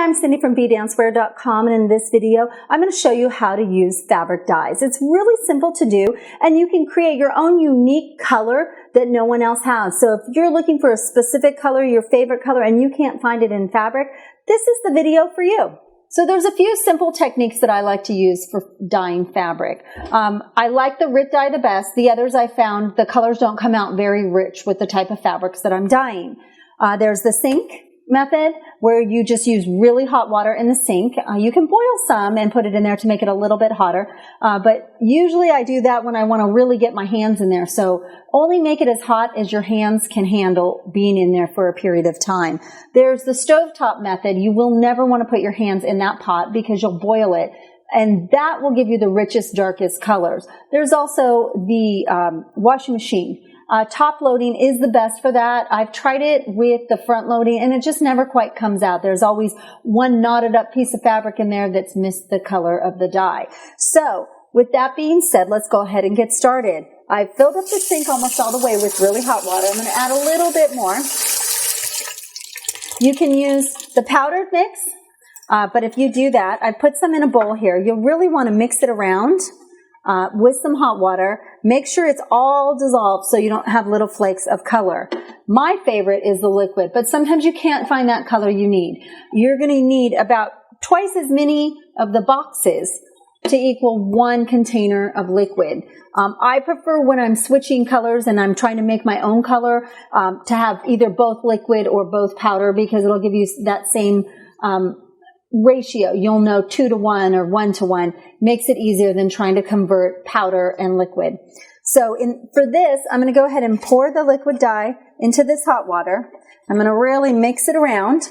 I'm Cindy from bdancewear.com, and in this video, I'm going to show you how to use fabric dyes. It's really simple to do, and you can create your own unique color that no one else has. So if you're looking for a specific color, your favorite color, and you can't find it in fabric, this is the video for you. So there's a few simple techniques that I like to use for dyeing fabric. I like the RIT dye the best. The others I found, the colors don't come out very rich with the type of fabrics that I'm dyeing. There's the sink method where you just use really hot water in the sink. You can boil some and put it in there to make it a little bit hotter. But usually I do that when I want to really get my hands in there. So only make it as hot as your hands can handle being in there for a period of time. There's the stovetop method. You will never want to put your hands in that pot because you'll boil it. And that will give you the richest, darkest colors. There's also the washing machine. Top loading is the best for that. I've tried it with the front loading and it just never quite comes out. There's always one knotted up piece of fabric in there that's missed the color of the dye. So with that being said, let's go ahead and get started. I've filled up the sink almost all the way with really hot water. I'm going to add a little bit more. You can use the powdered mix, but if you do that, I put some in a bowl here. You'll really want to mix it around with some hot water. Make sure it's all dissolved so you don't have little flakes of color. My favorite is the liquid, but sometimes you can't find that color you need. You're going to need about twice as many of the boxes to equal one container of liquid. I prefer when I'm switching colors and I'm trying to make my own color to have either both liquid or both powder because it'll give you that same ratio. You'll know 2 to 1 or 1 to 1 makes it easier than trying to convert powder and liquid. So for this, I'm going to go ahead and pour the liquid dye into this hot water. I'm going to really mix it around.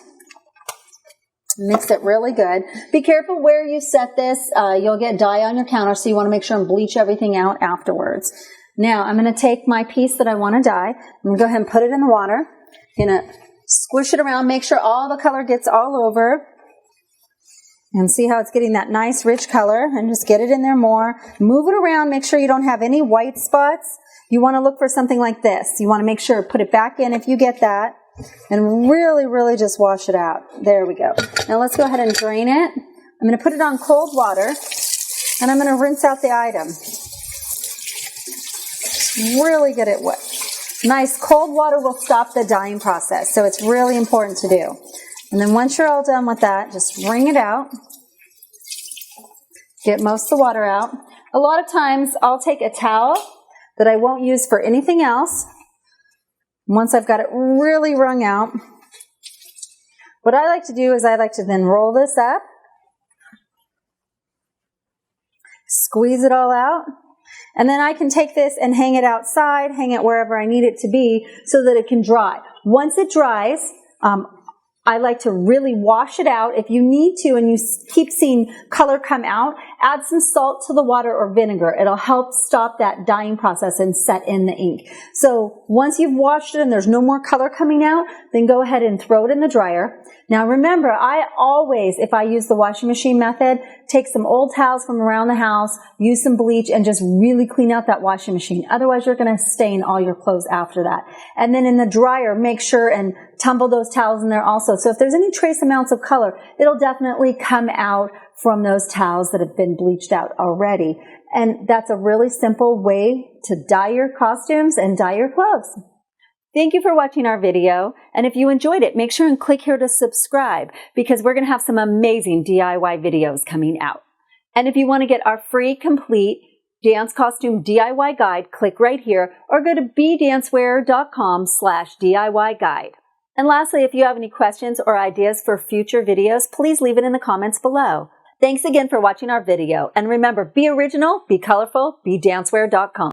Mix it really good. Be careful where you set this. You'll get dye on your counter, so you want to make sure and bleach everything out afterwards. Now, I'm going to take my piece that I want to dye. I'm going to go ahead and put it in the water. I'm going to squish it around, make sure all the color gets all over. And see how it's getting that nice rich color, and just get it in there more. Move it around, make sure you don't have any white spots. You want to look for something like this. You want to make sure, put it back in if you get that, and really, really just wash it out. There we go. Now let's go ahead and drain it. I'm going to put it on cold water, and I'm going to rinse out the item. Really get it wet. Nice cold water will stop the dyeing process, so it's really important to do. And then once you're all done with that, just wring it out. Get most of the water out. A lot of times I'll take a towel that I won't use for anything else. Once I've got it really wrung out, what I like to do is I like to then roll this up, squeeze it all out, and then I can take this and hang it outside, hang it wherever I need it to be so that it can dry. Once it dries, I like to really wash it out. If you need to and you keep seeing color come out, add some salt to the water or vinegar. It'll help stop that dyeing process and set in the ink. So once you've washed it and there's no more color coming out, then go ahead and throw it in the dryer. Now remember, I always, if I use the washing machine method, take some old towels from around the house, use some bleach, and just really clean out that washing machine. Otherwise, you're going to stain all your clothes after that. And then in the dryer, make sure and tumble those towels in there also. So if there's any trace amounts of color, it'll definitely come out from those towels that have been bleached out already. And that's a really simple way to dye your costumes and dye your clothes. Thank you for watching our video, and if you enjoyed it, make sure and click here to subscribe because we're going to have some amazing DIY videos coming out. And if you want to get our free, complete dance costume DIY guide, click right here or go to bdancewear.com/DIY guide. And lastly, if you have any questions or ideas for future videos, please leave it in the comments below. Thanks again for watching our video, and remember, be original, be colorful, bdancewear.com.